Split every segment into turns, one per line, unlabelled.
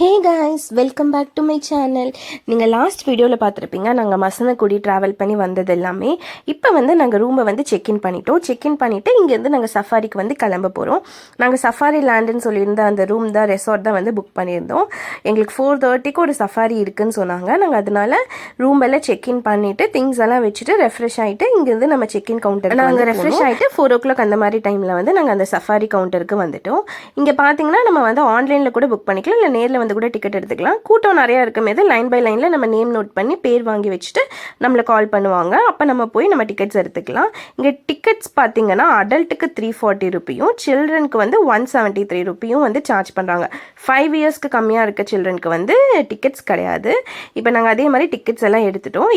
Hey guys, welcome back to my channel. நீங்கள் last வீடியோவில் பார்த்துருப்பீங்க, நாங்கள் மசனக்குடி ட்ராவல் பண்ணி வந்தது எல்லாமே. இப்போ வந்து நாங்கள் ரூமை வந்து செக்இன் பண்ணிட்டோம். செக்இன் பண்ணிவிட்டு இங்கேருந்து நாங்கள் சஃபாரிக்கு வந்து கிளம்ப போகிறோம். நாங்கள் சஃபாரி லேண்டுன்னு சொல்லியிருந்த அந்த ரூம் தான், ரெசார்ட் தான் வந்து புக் பண்ணியிருந்தோம். எங்களுக்கு 4:30க்கு ஒரு சஃபாரி இருக்குதுன்னு சொன்னாங்க. நாங்கள் அதனால ரூம் எல்லாம் செக்இன் பண்ணிவிட்டு திங்ஸ் எல்லாம் வச்சுட்டு ரெஃப்ரெஷ் ஆகிட்டு இங்கேருந்து நம்ம செக்இன் கவுண்டர் நாங்கள் ரெஃப்ரெஷ் ஆகிட்டு 4 o'clock அந்த மாதிரி டைமில் வந்து நாங்கள் அந்த சஃபாரி கவுண்டருக்கு வந்துட்டோம். இங்கே பார்த்தீங்கன்னா நம்ம வந்து ஆன்லைனில் கூட புக் பண்ணிக்கலாம், இல்லை நேரில் வந்து கூட டிக்கெட் எடுத்துக்கலாம். கூட்டம் நிறையா இருக்கும்போது லைன் பை லைனில் நம்ம நேம் நோட் பண்ணி பேர் வாங்கி வச்சுட்டு நம்மளை கால் பண்ணுவாங்க. அப்போ நம்ம போய் நம்ம டிக்கெட்ஸ் எடுத்துக்கலாம். இங்கே டிக்கெட்ஸ் பார்த்தீங்கன்னா அடல்ட்டுக்கு 340 ரூபியும், சில்ட்ரனுக்கு வந்து 173 ரூபியும் வந்து சார்ஜ் பண்ணுறாங்க. 5 இயர்ஸ்க்கு கம்மியாக இருக்க சில்ட்ரனுக்கு வந்து டிக்கெட்ஸ் கிடையாது. இப்போ நாங்கள் அதே மாதிரி டிக்கெட்ஸ் எல்லாம்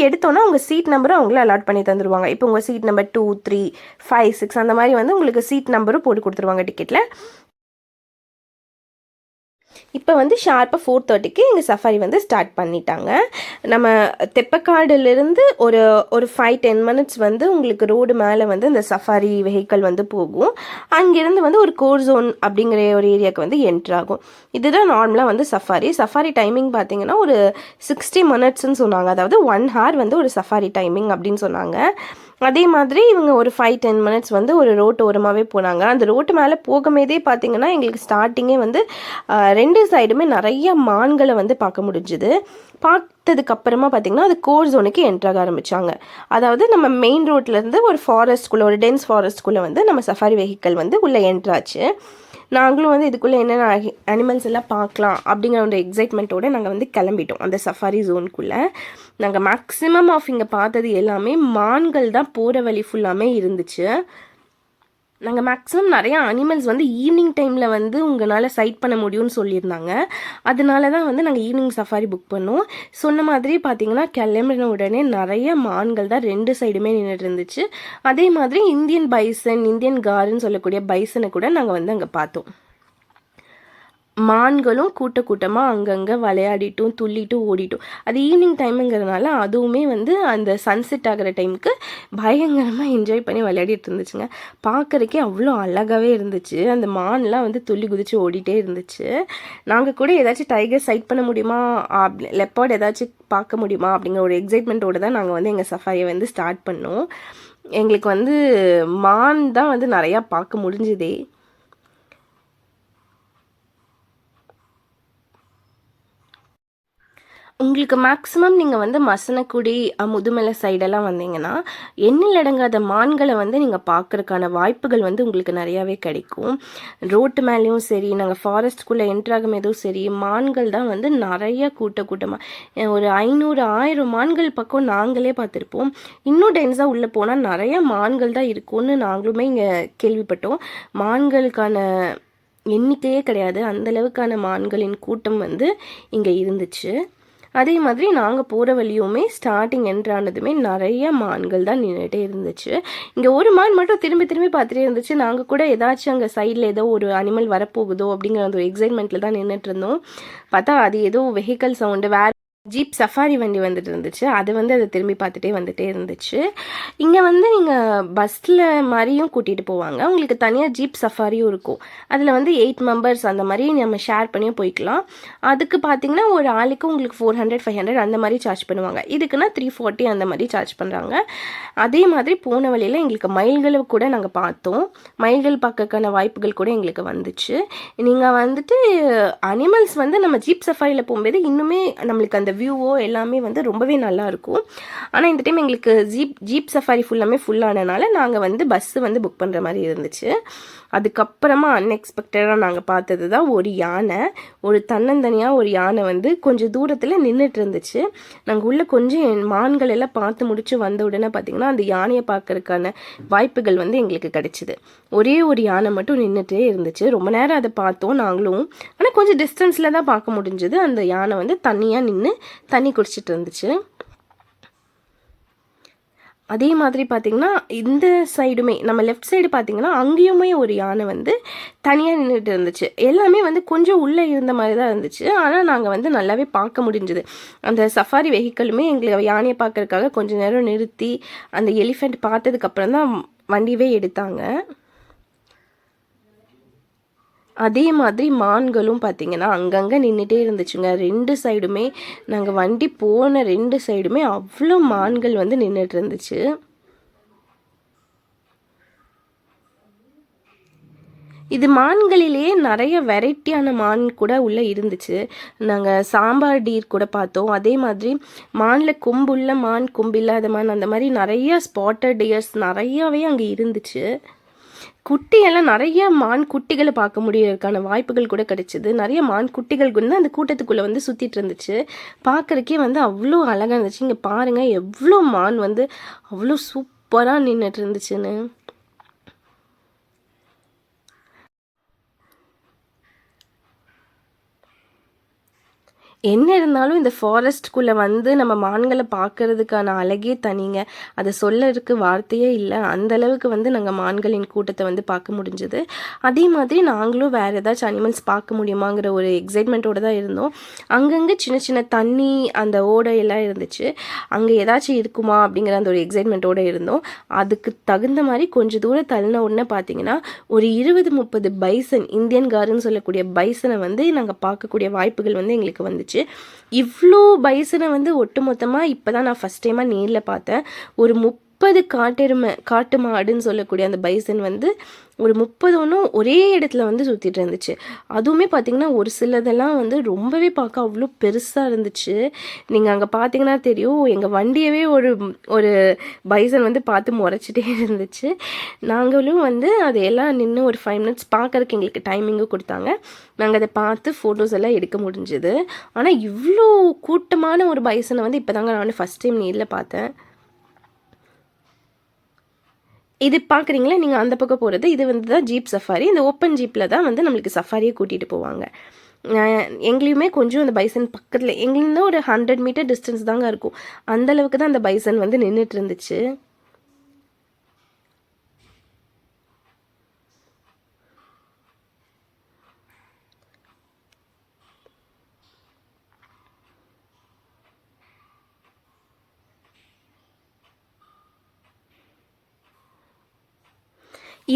எடுத்தோன்னா உங்கள் சீட் நம்பரும் அவங்களே அலாட் பண்ணி தந்துடுவாங்க. இப்போ உங்கள் சீட் நம்பர் 2, 3, 5, 6 அந்த மாதிரி வந்து உங்களுக்கு சீட் நம்பரும் போட்டு கொடுத்துருவாங்க டிக்கெட்டில். இப்போ வந்து ஷார்ப்பாக 4:30க்கு எங்கள் சஃபாரி வந்து ஸ்டார்ட் பண்ணிட்டாங்க. நம்ம தெப்பக்காடுலேருந்து ஒரு 5-10 மினிட்ஸ் வந்து உங்களுக்கு ரோடு மேலே வந்து இந்த சஃபாரி வெஹிக்கிள் வந்து போகும். அங்கேருந்து வந்து ஒரு கோர் ஜோன் அப்படிங்கிற ஒரு ஏரியாவுக்கு வந்து என்ட்ராகும். இதுதான் நார்மலாக வந்து சஃபாரி டைமிங் பார்த்தீங்கன்னா ஒரு 60 மினிட்ஸ்ன்னு சொன்னாங்க. அதாவது 1 hour வந்து ஒரு சஃபாரி டைமிங் அப்படின்னு சொன்னாங்க. அதே மாதிரி இவங்க ஒரு 5-10 மினிட்ஸ் வந்து ஒரு ரோட்டு ஓரமாகவே போனாங்க. அந்த ரோட்டு மேலே போகும்போதே பார்த்தீங்கன்னா எங்களுக்கு ஸ்டார்டிங்கே வந்து 2 சைடுமே நிறைய மான்களை வந்து பார்க்க முடிஞ்சுது. பார்த்ததுக்கப்புறமா பார்த்தீங்கன்னா அது கோர் ஜோனுக்கு என்ட்ராக ஆரம்பித்தாங்க. அதாவது நம்ம மெயின் ரோட்லேருந்து ஒரு ஃபாரஸ்ட்குள்ளே, ஒரு டென்ஸ் ஃபாரஸ்ட்குள்ளே வந்து நம்ம சஃபாரி வெஹிக்கிள் வந்து உள்ளே என்ட்ராச்சு. நாங்களும் வந்து இதுக்குள்ளே என்னென்ன அனிமல்ஸ் எல்லாம் பார்க்கலாம் அப்படிங்கிற ஒரு எக்ஸைட்மெண்ட்டோடு நாங்கள் வந்து கிளம்பிட்டோம் அந்த சஃபாரி ஜோனுக்குள்ளே. நாங்கள் மேக்ஸிமம் ஆஃப் இங்கே பார்த்தது எல்லாமே மான்கள் தான் போகிற வழி ஃபுல்லாமே இருந்துச்சு. நாங்கள் மேக்ஸிமம் நிறையா அனிமல்ஸ் வந்து ஈவினிங் டைமில் வந்து உங்களால் சைட் பண்ண முடியும்னு சொல்லியிருந்தாங்க. அதனால தான் வந்து நாங்கள் ஈவினிங் சஃபாரி புக் பண்ணோம். சொன்ன மாதிரி பார்த்தீங்கன்னா கிளம்பின உடனே நிறைய மான்கள் தான் 2 சைடுமே நின்றுட்டு இருந்துச்சு. அதே மாதிரி இந்தியன் பைசன், இந்தியன் காருன்னு சொல்லக்கூடிய பைசனை கூட நாங்கள் வந்து அங்கே பார்த்தோம். மான்களும் கூட்டமாக அங்கங்கே விளையாடிட்டும் துள்ளிட்டும் ஓடிட்டும். அது ஈவினிங் டைமுங்கிறதுனால அதுவுமே வந்து அந்த சன்செட் ஆகிற டைமுக்கு பயங்கரமாக என்ஜாய் பண்ணி விளையாடிட்டு இருந்துச்சுங்க. பார்க்குறக்கே அவ்வளோ அழகாகவே இருந்துச்சு. அந்த மான்லாம் வந்து துள்ளி குதித்து ஓடிட்டே இருந்துச்சு. நாங்கள் கூட ஏதாச்சும் டைகர் சைட் பண்ண முடியுமா, லெப்பார்ட் ஏதாச்சும் பார்க்க முடியுமா அப்படிங்கிற ஒரு எக்ஸைட்மெண்ட்டோடு தான் நாங்கள் வந்து எங்கள் சஃபாரியை வந்து ஸ்டார்ட் பண்ணோம். எங்களுக்கு வந்து மான் தான் வந்து நிறையா பார்க்க முடிஞ்சுதே. உங்களுக்கு மேக்ஸிமம் நீங்கள் வந்து மசனக்குடி, முதுமலை சைடெல்லாம் வந்தீங்கன்னா எண்ணிலடங்காத மான்களை வந்து நீங்கள் பார்க்குறதுக்கான வாய்ப்புகள் வந்து உங்களுக்கு நிறையாவே கிடைக்கும். ரோட்டு மேலேயும் சரி, நாங்கள் ஃபாரஸ்ட்குள்ளே என்ட்ராகும் எதுவும் சரி, மான்கள் தான் வந்து நிறைய கூட்டமாக ஒரு 500-1000 மான்கள் பக்கம் நாங்களே பார்த்துருப்போம். இன்னும் டென்ஸாக உள்ளே போனால் நிறைய மான்கள் தான் இருக்கும்னு நாங்களுமே இங்கே கேள்விப்பட்டோம். மான்களுக்கான எண்ணிக்கையே கிடையாது, அந்தளவுக்கான மான்களின் கூட்டம் வந்து இங்கே இருந்துச்சு. அதே மாதிரி நாங்கள் போகிற வழியுமே ஸ்டார்டிங் என்ட்ரானதுமே நிறைய மான்கள் தான் நின்றுட்டே இருந்துச்சு. இங்கே ஒரு மான் மட்டும் திரும்பி திரும்பி பார்த்துட்டே இருந்துச்சு. நாங்கள் கூட ஏதாச்சும் அங்கே சைடில் ஏதோ ஒரு அனிமல் வரப்போகுதோ அப்படிங்கிற அந்த ஒரு எக்ஸைட்மெண்ட்டில் தான் நின்றுட்டு இருந்தோம். பார்த்தா அது ஏதோ வெஹிக்கல் சவுண்டு, வேறு ஜீப் சஃபாரி வண்டி வந்துட்டு இருந்துச்சு. அது வந்து அதை திரும்பி வந்துட்டே இருந்துச்சு. இங்கே வந்து நீங்கள் பஸ்ஸில் மாதிரியும் கூட்டிகிட்டு போவாங்க. உங்களுக்கு தனியாக ஜீப் சஃபாரியும் இருக்கும். அதில் வந்து 8 மெம்பர்ஸ் அந்த மாதிரி நம்ம ஷேர் பண்ணியும் போய்க்கலாம். அதுக்கு பார்த்தீங்கன்னா ஒரு ஆளுக்கு உங்களுக்கு 400-500 அந்த மாதிரி சார்ஜ் பண்ணுவாங்க. இதுக்குன்னா 340 அந்த மாதிரி சார்ஜ் பண்ணுறாங்க. அதே மாதிரி போன வழியில் எங்களுக்கு மயில்களை கூட நாங்கள் பார்த்தோம். மயில்கள் பார்க்கறதுக்கான வாய்ப்புகள் கூட எங்களுக்கு வந்துச்சு. நீங்கள் வந்துட்டு அனிமல்ஸ் வந்து நம்ம ஜீப் சஃபாரியில் போகும்போது இன்னுமே நம்மளுக்கு அந்த வியூவோ எல்லாமே வந்து ரொம்பவே நல்லாயிருக்கும். ஆனால் இந்த டைம் எங்களுக்கு ஜீப் சஃபாரி ஃபுல்லானனால நாங்கள் வந்து பஸ்ஸு வந்து புக் பண்ணுற மாதிரி இருந்துச்சு. அதுக்கப்புறமா அன்எக்ஸ்பெக்டடாக நாங்கள் பார்த்தது தான் ஒரு யானை. ஒரு தன்னந்தனியாக ஒரு யானை வந்து கொஞ்சம் தூரத்தில் நின்றுட்டு இருந்துச்சு. நாங்கள் உள்ளே கொஞ்சம் மான்கள் எல்லாம் பார்த்து முடிச்சு வந்த உடனே பார்த்திங்கன்னா அந்த யானையை பார்க்கறதுக்கான வாய்ப்புகள் வந்து எங்களுக்கு கிடைச்சிது. ஒரே ஒரு யானை மட்டும் நின்றுட்டே இருந்துச்சு. ரொம்ப நேரம் அதை பார்த்தோம் நாங்களும். ஆனால் கொஞ்சம் டிஸ்டன்ஸில் தான் பார்க்க முடிஞ்சுது. அந்த யானை வந்து தனியாக நின்று தண்ணி குடிச்சிட்டு இருந்துச்சு. அதே மாதிரி பார்த்திங்கன்னா இந்த சைடுமே நம்ம லெஃப்ட் சைடு பார்த்திங்கன்னா அங்கேயுமே ஒரு யானை வந்து தனியாக நின்றுட்டு இருந்துச்சு. எல்லாமே வந்து கொஞ்சம் உள்ளே இருந்த மாதிரி தான் இருந்துச்சு. ஆனால் நாங்கள் வந்து நல்லாவே பார்க்க முடிஞ்சுது. அந்த சஃபாரி வெஹிக்கிளுமே எங்களுக்கு யானையை பார்க்கறதுக்காக கொஞ்சம் நேரம் நிறுத்தி அந்த எலிஃபெண்ட் பார்த்ததுக்கப்புறம் தான் வண்டியவே எடுத்தாங்க. அதே மாதிரி மான்களும் பார்த்தீங்கன்னா அங்கங்கே நின்றுட்டே இருந்துச்சுங்க. 2 சைடுமே நாங்கள் வண்டி போன 2 சைடுமே அவ்வளோ மான்கள் வந்து நின்றுட்டு இருந்துச்சு. இது மான்களிலேயே நிறைய வெரைட்டியான மான் கூட உள்ளே இருந்துச்சு. நாங்கள் சாம்பார் டீர் கூட பார்த்தோம். அதே மாதிரி மானில் கொம்புள்ள மான், கொம்பில்லாத மான், அந்த மாதிரி நிறைய ஸ்பாட்டட் டியர்ஸ் நிறையாவே அங்கே இருந்துச்சு. குட்டியெல்லாம் நிறைய மான் குட்டிகளை பார்க்க முடியறதுக்கான வாய்ப்புகள் கூட கிடைச்சிது. நிறைய மான் குட்டிகள் வந்து அந்த கூட்டத்துக்குள்ளே வந்து சுற்றிட்டு இருந்துச்சு. பார்க்குறக்கே வந்து அவ்வளோ அழகாக இருந்துச்சு. இங்கே பாருங்கள் எவ்வளோ மான் வந்து அவ்வளோ சூப்பராக நின்றுட்டு இருந்துச்சுன்னு. என்ன இருந்தாலும் இந்த ஃபாரஸ்ட்குள்ளே வந்து நம்ம மான்களை பார்க்கறதுக்கான அழகே தனிங்க. அதை சொல்லறதுக்கு வார்த்தையே இல்லை. அந்தளவுக்கு வந்து நாங்கள் மான்களின் கூட்டத்தை வந்து பார்க்க முடிஞ்சுது. அதே மாதிரி நாங்களும் வேறு ஏதாச்சும் அனிமல்ஸ் பார்க்க முடியுமாங்கிற ஒரு எக்ஸைட்மெண்ட்டோடு தான் இருந்தோம். அங்கங்கே சின்ன சின்ன தண்ணி அந்த ஓடையெல்லாம் இருந்துச்சு. அங்கே ஏதாச்சும் இருக்குமா அப்படிங்கிற அந்த ஒரு எக்ஸைட்மெண்ட்டோடு இருந்தோம். அதுக்கு தகுந்த மாதிரி கொஞ்சம் தூரம் தள்ளின உடனே பார்த்தீங்கன்னா ஒரு 20-30 பைசன், இந்தியன் காருன்னு சொல்லக்கூடிய பைசனை வந்து நாங்கள் பார்க்கக்கூடிய வாய்ப்புகள் வந்து எங்களுக்கு வந்துச்சு. இவ்வளோ பைசனை வந்து ஒட்டுமொத்தமாக இப்போ தான் நான் ஃபஸ்ட் டைமாக நேரில் பார்த்தேன். ஒரு 30 காட்டு மாடுன்னு சொல்லக்கூடிய அந்த பைசன் வந்து ஒரு 30 ஒரே இடத்துல வந்து சுற்றிட்டு இருந்துச்சு. அதுவுமே பார்த்திங்கன்னா ஒரு சிலதெல்லாம் வந்து ரொம்பவே பார்க்க அவ்வளோ பெருசாக இருந்துச்சு. நீங்கள் அங்கே பார்த்தீங்கன்னா தெரியும், எங்கள் வண்டியவே ஒரு பைசன் வந்து பார்த்து முறைச்சிட்டே இருந்துச்சு. நாங்களும் வந்து அதையெல்லாம் நின்று ஒரு 5 மினிட்ஸ் பார்க்கறதுக்கு எங்களுக்கு டைமிங்கும் கொடுத்தாங்க. நாங்கள் அதை பார்த்து ஃபோட்டோஸ் எல்லாம் எடுக்க முடிஞ்சுது. ஆனால் இவ்வளோ கூட்டமான ஒரு பைசனை வந்து இப்போ தாங்க நான் ஃபஸ்ட் டைம் நேரில் பார்த்தேன். இது பார்க்குறீங்களா, நீங்கள் அந்த பக்கம் போகிறது இது வந்து தான் ஜீப் சஃபாரி. இந்த ஓப்பன் ஜீப்பில் தான் வந்து நம்மளுக்கு சஃபாரியை கூட்டிகிட்டு போவாங்க. எங்கேயுமே கொஞ்சம் அந்த பைசன் பக்கத்தில் எங்கேருந்து ஒரு 100 மீட்டர் டிஸ்டன்ஸ் தாங்க இருக்கும். அந்தளவுக்கு தான் அந்த பைசன் வந்து நின்றுட்டு இருந்துச்சு.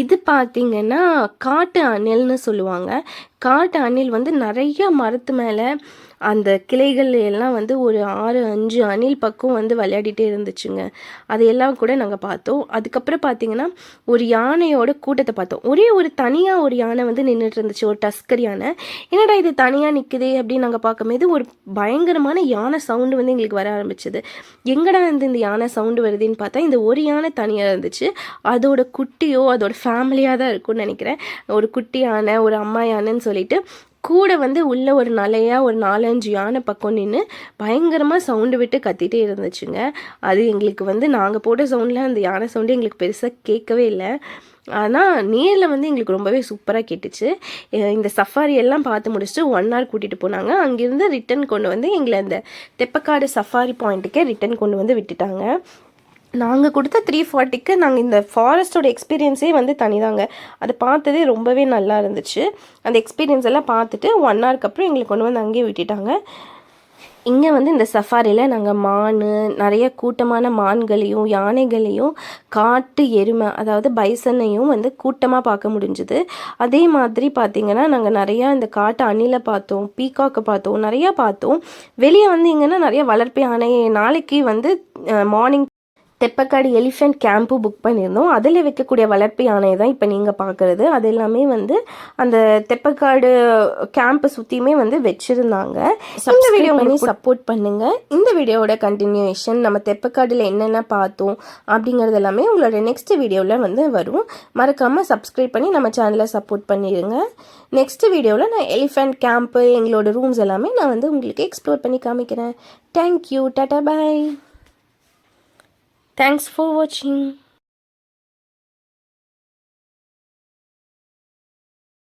இது பார்த்தீங்கன்னா காட்டு அணில்னு சொல்லுவாங்க. காட்டு அணில் வந்து நிறைய மரத்து மேலே அந்த கிளைகள் எல்லாம் வந்து ஒரு 6-5 அணில் பக்கம் வந்து விளையாடிட்டே இருந்துச்சுங்க. அதையெல்லாம் கூட நாங்கள் பார்த்தோம். அதுக்கப்புறம் பார்த்தீங்கன்னா ஒரு யானையோட கூட்டத்தை பார்த்தோம். ஒரே ஒரு தனியாக ஒரு யானை வந்து நின்றுட்டு இருந்துச்சு, ஒரு டஸ்கர் யானை. என்னடா இது தனியாக நிற்குதே அப்படின்னு நாங்கள் பார்க்கும்போது ஒரு பயங்கரமான யானை சவுண்டு வந்து எங்களுக்கு வர ஆரம்பிச்சது. எங்கடா வந்து இந்த யானை சவுண்டு வருதுன்னு பார்த்தா இந்த ஒரு யானை தனியாக இருந்துச்சு. அதோட குட்டியோ அதோட ஃபேமிலியாக தான் இருக்கும்னு நினைக்கிறேன். ஒரு குட்டி யானை, ஒரு அம்மா யானைன்னு சொல்லிட்டு கூட வந்து உள்ள ஒரு நிலையாக ஒரு 4-5 யானை பக்கம் நின்று பயங்கரமாக சவுண்டு விட்டு கத்திகிட்டே இருந்துச்சுங்க. அது எங்களுக்கு வந்து நாங்கள் போட்ட சவுண்டில் அந்த யானை சவுண்டு எங்களுக்கு பெருசாக கேட்கவே இல்லை. ஆனால் நேரில் வந்து எங்களுக்கு ரொம்பவே சூப்பராக கேட்டுச்சு. இந்த சஃபாரி எல்லாம் பார்த்து முடிச்சுட்டு 1 hour கூட்டிகிட்டு போனாங்க. அங்கேருந்து ரிட்டன் கொண்டு வந்து எங்களை அந்த தெப்பக்காடு சஃபாரி பாயிண்ட்டுக்கே ரிட்டன் கொண்டு வந்து விட்டுட்டாங்க. நாங்கள் கொடுத்த 340க்கு நாங்கள் இந்த ஃபாரஸ்ட்டோட எக்ஸ்பீரியன்ஸே வந்து தனிதாங்க. அதை பார்த்ததே ரொம்பவே நல்லா இருந்துச்சு. அந்த எக்ஸ்பீரியன்ஸ் எல்லாம் பார்த்துட்டு 1 hourக்கு அப்புறம் எங்களுக்கு கொண்டு வந்து அங்கேயே விட்டுட்டாங்க. இங்கே வந்து இந்த சஃபாரியில் நாங்கள் நிறைய கூட்டமான மான்களையும் யானைகளையும் காட்டு எருமை அதாவது பைசனையும் வந்து கூட்டமாக பார்க்க முடிஞ்சுது. அதே மாதிரி பார்த்திங்கன்னா நாங்கள் நிறையா இந்த காட்டு அணிலை பார்த்தோம், பீகாக்கை பார்த்தோம், நிறையா பார்த்தோம். வெளியே வந்து இங்கன்னா நிறைய வளர்ப்பு யானை. நாளைக்கு வந்து morning Theppakadu elephant camp book பண்ணியிருந்தோம். அதில் வைக்கக்கூடிய வளர்ப்பு யானை தான் இப்போ நீங்கள் பார்க்குறது. அது எல்லாமே வந்து அந்த தெப்பக்காடு கேம்பை சுற்றியுமே வந்து வச்சுருந்தாங்க. இந்த வீடியோ பண்ணி சப்போர்ட் பண்ணுங்கள். இந்த வீடியோவோட கண்டினியூஷன் நம்ம தெப்பக்காடில் என்னென்ன பார்த்தோம் அப்படிங்கிறது எல்லாமே உங்களோட நெக்ஸ்ட் வீடியோவில் வந்து வரும். மறக்காமல் சப்ஸ்கிரைப் பண்ணி நம்ம சேனலை சப்போர்ட் பண்ணிடுங்க. நெக்ஸ்ட் வீடியோவில் நான் எலிஃபெண்ட் கேம்ப்பு எங்களோட ரூம்ஸ் எல்லாமே நான் வந்து உங்களுக்கு எக்ஸ்ப்ளோர் பண்ணி காமிக்கிறேன். Thank you, Tata, bye. Thanks for watching.